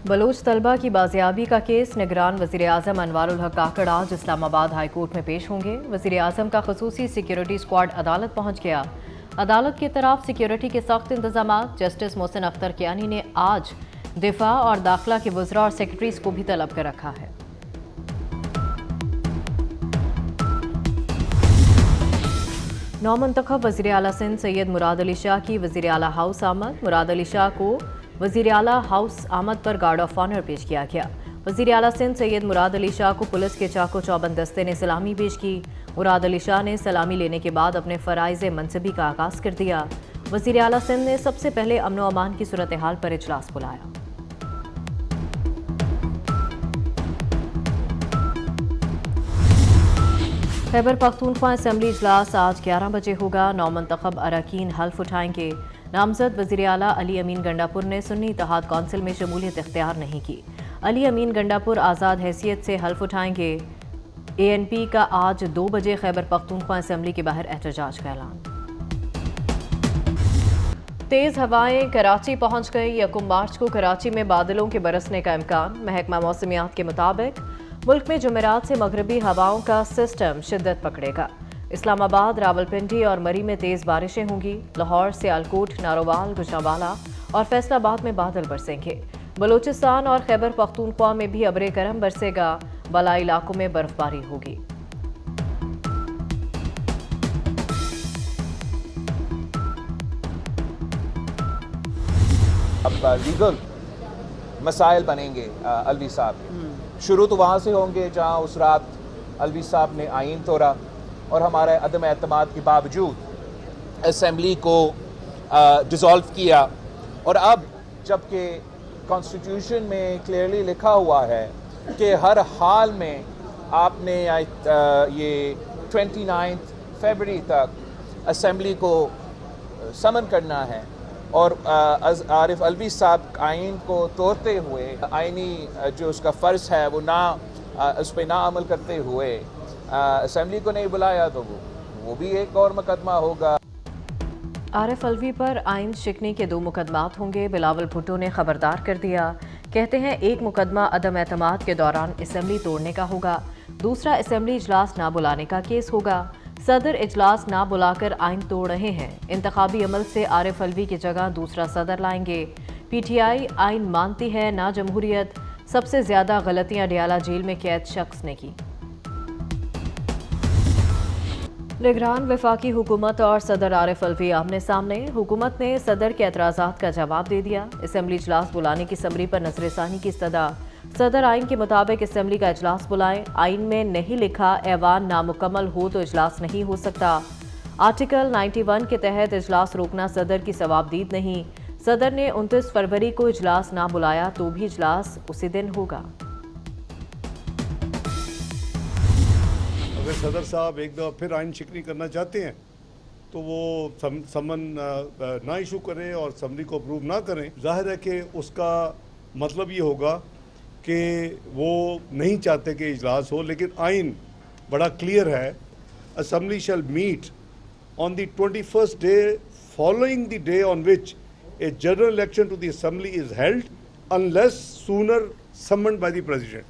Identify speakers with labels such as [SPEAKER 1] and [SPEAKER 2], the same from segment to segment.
[SPEAKER 1] Bloch तलबा की बाजियाबी का केस निगरान वज़ीर आज़म अनवारुल हक काकड़ आज इस्लामाबाद हाई कोर्ट में पेश होंगे। वज़ीर आज़म का ख़ुसूसी सिक्योरिटी स्क्वाड अदालत पहुँच गया। अदालत की तरफ सिक्योरिटी के सख्त इंतजाम। जस्टिस मोहसिन अख्तर कियानी ने आज दिफा और दाखिला के वज़रा और सेक्रेटरीज को भी तलब कर रखा है। नौमुंतखब वज़ीर आला सिंध सैयद मुराद अली शाह की वज़ीर आला हाउस आमद। मुराद अली शाह को वज़ीर आला हाउस आमद पर गार्ड ऑफ ऑनर पेश किया गया। वज़ीर आला सिंध सैयद मुराद अली शाह को पुलिस के चाको चौबंद दस्ते ने सलामी पेश की। मुराद अली शाह ने सलामी लेने के बाद अपने फ़राइज़ मनसबी का आगाज़ कर दिया। वज़ीर आला सिंध ने सबसे पहले अमन व अमान की सूरत हाल पर इजलास बुलाया। खैबर पख्तूनख्वा असम्बली इजलास आज 11 बजे होगा। नौमुंतखब अरकान हल्फ उठाएंगे। नामजद वज़ीर आला अली अमीन गंडापुर ने सुन्नी इत्तेहाद कौंसिल में शमूलियत इख्तियार नहीं की। अली अमीन गंडापुर आज़ाद हैसियत से हल्फ उठाएंगे। ANP का आज 2 बजे खैबर पख्तूनख्वा असम्बली के बाहर एहतजाज का ऐलान। तेज़ हवाएं कराची पहुंच गई। 1 मार्च को कराची में बादलों के बरसने का इम्कान। महकमा मौसमियात के मुताबिक मुल्क में जुमेरात से मगरबी हवाओं का सिस्टम शिद्दत पकड़ेगा। इस्लामाबाद, रावलपिंडी और मरी में तेज़ बारिशें होंगी। लाहौर, सियालकोट, नारोवाल, गुजरांवाला और फैसलाबाद में बादल बरसेंगे। बलूचिस्तान और खैबर पख्तूनख्वा में भी अब्रे करम बरसेगा। बलाई इलाकों में बर्फबारी होगी।
[SPEAKER 2] अब लीगल मसाइल बनेंगे अलवी साहब के। शुरू तो वहाँ से होंगे जहाँ उस रात अलवी साहब ने आइन तोड़ा और हमारे अदम एतमाद के बावजूद असम्बली को डिसॉल्व किया। और अब जबकि कॉन्स्टिट्यूशन में क्लियरली लिखा हुआ है कि हर हाल में आपने ये 29 फरवरी तक असम्बली को समन करना है और आरिफ अलवी साहब आइन को तोड़ते हुए आइनी जो उसका फ़र्ज़ है वो उस पर ना अमल करते हुए असम्बली को नहीं बुलाया तो वो भी एक और मुकदमा होगा।
[SPEAKER 1] आरिफ अलवी पर आइन शिकनी के 2 मुकदमात होंगे। बिलावल भुट्टो ने खबरदार कर दिया। कहते हैं एक मुकदमा अदम एतमाद के दौरान असम्बली तोड़ने का होगा, दूसरा असम्बली इजलास ना बुलाने का केस होगा। सदर इजलास ना बुलाकर आइन तोड़ रहे हैं। इंतखाबी अमल से आरिफ अलवी की जगह दूसरा सदर लाएंगे। PTI आइन मानती है ना जमहूरियत। सबसे ज्यादा गलतियां डियाला जेल में कैद शख्स ने की। निगरान वफाकी हुकूमत और सदर आरिफ अलवी आमने सामने। हुकूमत ने सदर के एतराज़ात का जवाब दे दिया। असम्बली इजलास बुलाने की समरी पर नजरसानी की सदा। सदर आइन के मुताबिक असम्बली का इजलास बुलाएं। आइन में नहीं लिखा ऐवान नामुकम्मल हो तो इजलास नहीं हो सकता। आर्टिकल 91 के तहत इजलास रोकना सदर की सवाबदीद नहीं। सदर ने 29 फरवरी को इजलास ना बुलाया तो भी इजलास उसी दिन होगा।
[SPEAKER 3] अगर सदर साहब एक दफ़ा फिर आइन शिकनी करना चाहते हैं तो वो समन ना इशू करें और असम्बली को अप्रूव ना करें। जाहिर है कि उसका मतलब ये होगा कि वो नहीं चाहते कि इजलास हो। लेकिन आइन बड़ा क्लियर है, assembly shall meet on the 21st day following the day on which a general election to the assembly is held unless sooner summoned by the president.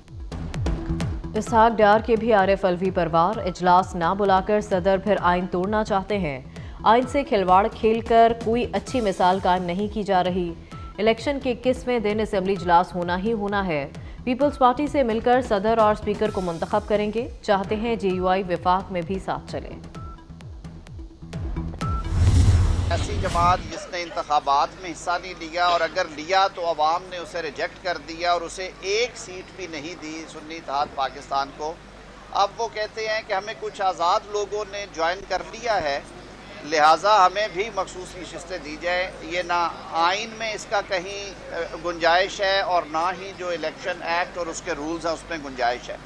[SPEAKER 1] Ishaq Dar के भी आरिफ अलवी पर वार। इजलास ना बुलाकर सदर फिर आइन तोड़ना चाहते हैं। आइन से खिलवाड़ खेलकर कोई अच्छी मिसाल कायम नहीं की जा रही। इलेक्शन के 21वें दिन असम्बली इजलास होना ही होना है। पीपल्स पार्टी से मिलकर सदर और स्पीकर को मुंतखब करेंगे। चाहते हैं JUI विफाक में भी साथ चले।
[SPEAKER 4] ऐसी जमात जिसने इंतखाबात में हिस्सा नहीं लिया और अगर लिया तो अवाम ने उसे रिजेक्ट कर दिया और उसे एक सीट भी नहीं दी सुन्नी इत्तेहाद पाकिस्तान को। अब वो कहते हैं कि हमें कुछ आज़ाद लोगों ने ज्वाइन कर लिया है, लिहाजा हमें भी मखसूस नशिस्तें दी जाए। ये ना आइन में इसका कहीं गुंजाइश है और ना ही जो इलेक्शन एक्ट और उसके रूल्स हैं उसमें गुंजाइश है।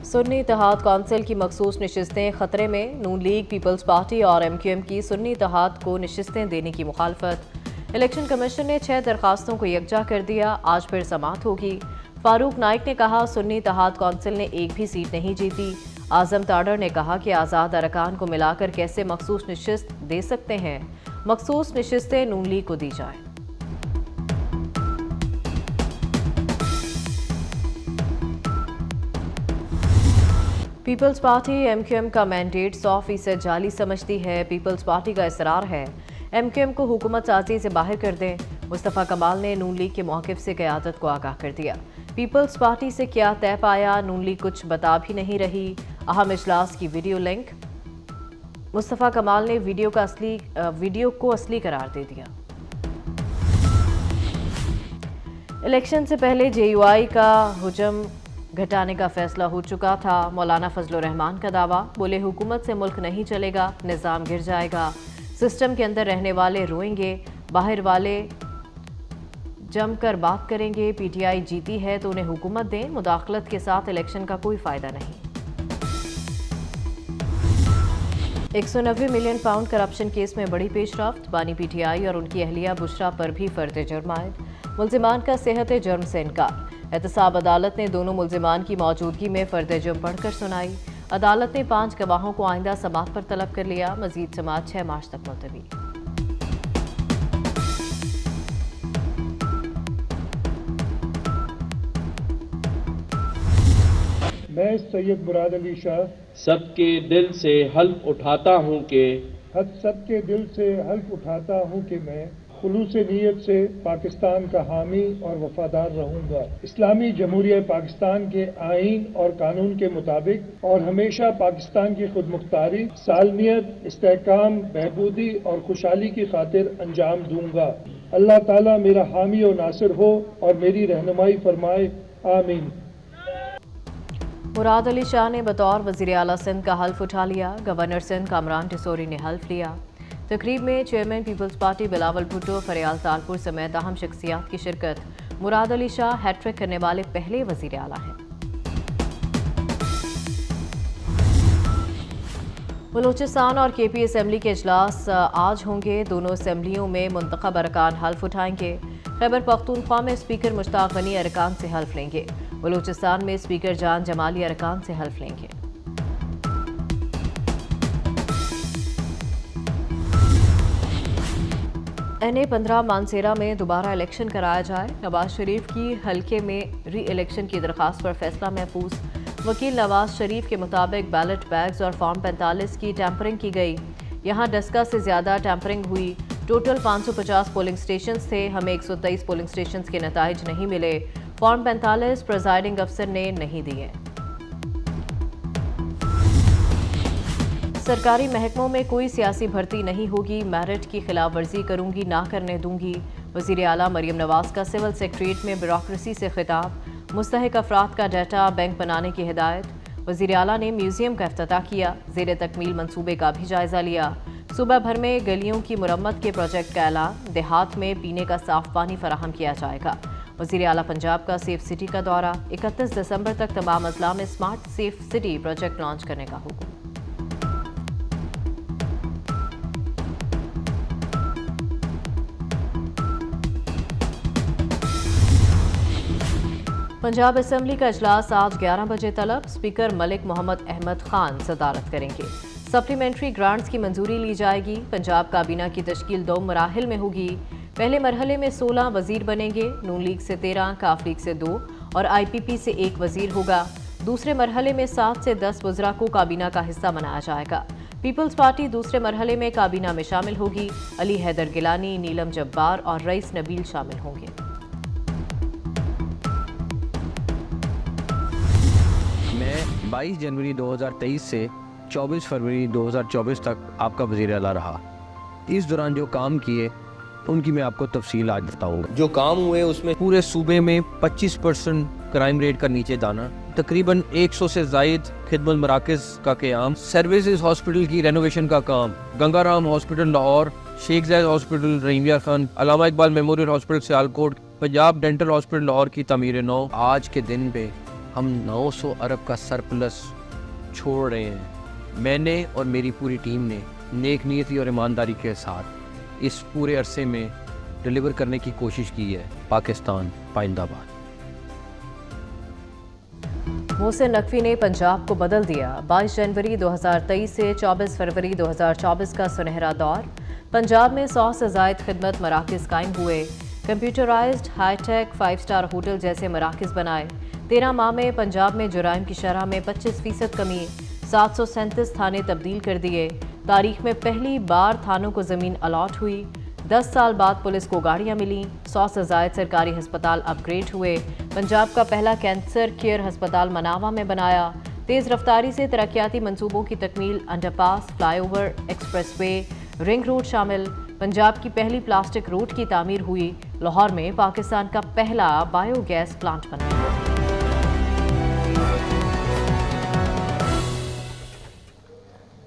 [SPEAKER 1] सुन्नी इत्तेहाद कौंसिल की मखसूस नशिस्तें खतरे में। नून लीग, पीपल्स पार्टी और MQM की सुन्नी इत्तेहाद को नशिस्तें देने की मुखालफत। इलेक्शन कमीशन ने 6 दरखास्तों को यकजा कर दिया। आज फिर समाअत होगी। फारूक नाइक ने कहा सुन्नी इत्तेहाद कौंसिल ने एक भी सीट नहीं जीती। आजम ताडर ने कहा कि आज़ाद अरकान को मिलाकर कैसे मखसूस नशिस्त दे सकते हैं। मखसूस नशिस्तें नून लीग को दी जाए। पीपल्स पार्टी एमक्यूएम का मैंडेट 100% जाली समझती है। पीपल्स पार्टी का इसरार है एमक्यूएम को हुकूमत साजी से बाहर कर दें। मुस्तफ़ा कमाल ने नून लीग के मौक़िफ़ से क़यादत को आगाह कर दिया। पीपल्स पार्टी से क्या तय पाया, नून लीग कुछ बता भी नहीं रही। अहम इजलास की वीडियो लिंक। मुस्तफ़ा कमाल ने वीडियो को असली करार दे दिया। इलेक्शन से पहले जेयूआई का हुजम घटाने का फैसला हो चुका था। मौलाना फजलुर रहमान का दावा, बोले हुकूमत से मुल्क नहीं चलेगा, निज़ाम गिर जाएगा। सिस्टम के अंदर रहने वाले रोएंगे, बाहर वाले जमकर बात करेंगे। पीटीआई जीती है तो उन्हें हुकूमत दें, मुदाखलत के साथ इलेक्शन का कोई फ़ायदा नहीं। 190 मिलियन पाउंड करप्शन केस में बड़ी पेशरफ्त। बानी पीटीआई और उनकी अहलिया बुशरा पर भी फर्द जुर्म आयद। मुल्जिमान का सेहत जुर्म से इनकार। एहतसाब अदालत ने दोनों मुल्जिमान की मौजूदगी में फर्द जुर्म पढ़कर सुनाई। अदालत ने 5 गवाहों को आइंदा समाअत पर तलब कर लिया। मजीद समाअत 6 मार्च तक मुलतवी।
[SPEAKER 5] मैं सैयद मुराद अली शाह
[SPEAKER 6] सबके दिल से हल्फ उठाता हूँ कि
[SPEAKER 5] सबके दिल से हल्फ उठाता हूँ कि मैं खुलूस नीयत से पाकिस्तान का हामी और वफादार रहूँगा, इस्लामी जमहूरिया पाकिस्तान के आईन और कानून के मुताबिक, और हमेशा पाकिस्तान की खुदमुख्तारी, सालमियत, इस्तेहकाम, बहबूदी और खुशहाली की खातिर अंजाम दूंगा। अल्लाह ताला मेरा हामी और नासिर हो और मेरी रहनुमाई फरमाए, आमीन।
[SPEAKER 1] मुराद अली शाह ने बतौर वज़ीर आला सिंध का हल्फ उठा लिया। गवर्नर सिंध कामरान टिसोरी ने हल्फ लिया। तकरीब में चेयरमैन पीपल्स पार्टी बिलावल भुट्टो, फरियाल तालपुर समेत अहम शख्सियात की शिरकत। मुराद अली शाह हैट्रिक करने वाले पहले वज़ीर आला हैं। बलूचिस्तान और केपी असम्बली के इजलास आज होंगे। दोनों असम्बलियों में मुंतखब अरकान हल्फ उठाएंगे। खैबर पख्तूनख्वा में स्पीकर मुश्ताक गनी अरकान से हल्फ लेंगे। बलूचिस्तान में स्पीकर जान जमाली अरकान से हल्फ लेंगे। NA-15 मानसेरा में दोबारा इलेक्शन कराया जाए। नवाज शरीफ की हल्के में री इलेक्शन की दरख्वास्त पर फैसला महफूज। वकील नवाज शरीफ के मुताबिक बैलेट बैग्स और फॉर्म 45 की टैंपरिंग की गई। यहाँ डस्का से ज़्यादा टैंपरिंग हुई। टोटल 550 पोलिंग स्टेशन थे, हमें 123 पोलिंग स्टेशन के नताइज नहीं मिले। फॉर्म 45 प्रिजाइडिंग अफसर ने नहीं दिए। सरकारी महकमों में कोई सियासी भर्ती नहीं होगी। मेरिट की खिलाफ वर्जी करूंगी, ना करने दूंगी। वज़ीर आला मरियम नवाज का सिविल सेक्रेटरीट में ब्यूरोक्रेसी से खिताब। मुस्तहिक अफराद का डाटा बैंक बनाने की हिदायत। वज़ीर आला ने म्यूजियम का इफ्तिताह किया। ज़ेर तकमील मंसूबे का भी जायजा लिया। सूबा भर में गलियों की मुरम्मत के प्रोजेक्ट का ऐलान। देहात में पीने का साफ पानी फराहम किया जाएगा। वज़ीर आला पंजाब का सेफ सिटी का दौरा। 31 दिसंबर तक तमाम अजला में smart safe city project launch करने का हुक्म। पंजाब असम्बली का इजलास आज 11 बजे तलब। स्पीकर मलिक मोहम्मद अहमद खान सदारत करेंगे। सप्लीमेंट्री ग्रांट्स की मंजूरी ली जाएगी। पंजाब काबीना की तश्कील 2 मराहिल में होगी। पहले मरहले में 16 वजीर बनेंगे। नून लीग से 13, काफ लीग से 2 और IPP से 1 वजीर होगा। दूसरे मरहले में 7 से 10 वज़रा को काबीना का हिस्सा बनाया जाएगा। पीपल्स पार्टी दूसरे मरहले में काबीना में शामिल होगी। अली हैदर गिलानी, नीलम जब्बार और रईस नबील शामिल होंगे।
[SPEAKER 7] मैं 22 जनवरी 2023 से 24 फरवरी 2024 तक आपका वज़ीर आला रहा। इस दौरान जो काम किए उनकी मैं आपको तफसील आज बताऊंगा। जो काम हुए उसमें पूरे सूबे में 25% क्राइम रेट का नीचे दाना, तकरीबन 100 से ज़ायद खिदमत मराकज़ का क़याम, सर्विसेज हॉस्पिटल की रेनोवेशन का काम, Gangaram hospital Lahore, Sheikh Zayed hospital Rahim Yar Khan, Allama Iqbal memorial hospital Sialkot, Punjab dental hospital Lahore की तमीर नौ। आज के दिन पे हम 900 अरब का सरप्लस छोड़ रहे हैं। मैंने और मेरी पूरी टीम ने नेक नीयती और ईमानदारी के साथ इस पूरे अरसे में डिलीवर करने की कोशिश की है। पाकिस्तान पाइंदाबाद।
[SPEAKER 1] मोहसिन नकवी ने पंजाब को बदल दिया। 22 जनवरी 2023 से 24 फरवरी 2024 का सुनहरा दौर। पंजाब में 100 से ज़ायद खिदमत मराकज़ कायम हुए। कंप्यूटराइज्ड हाईटेक 5 स्टार होटल जैसे मराकज़ बनाए। 13 माह में पंजाब में जुराइम की शरह में 25% कमी, 737 थाने तब्दील कर दिए। तारीख में पहली बार थानों को ज़मीन अलॉट हुई। 10 साल बाद पुलिस को गाड़ियां मिली। 100 से ज़ायद सरकारी अस्पताल अपग्रेड हुए। पंजाब का पहला कैंसर केयर अस्पताल मनावा में बनाया। तेज़ रफ्तारी से तरक्याती मंसूबों की तकमील, underpass, flyover, expressway, ring road शामिल। पंजाब की पहली प्लास्टिक रोड की तामीर हुई। लाहौर में पाकिस्तान का पहला बायोगैस प्लांट बना।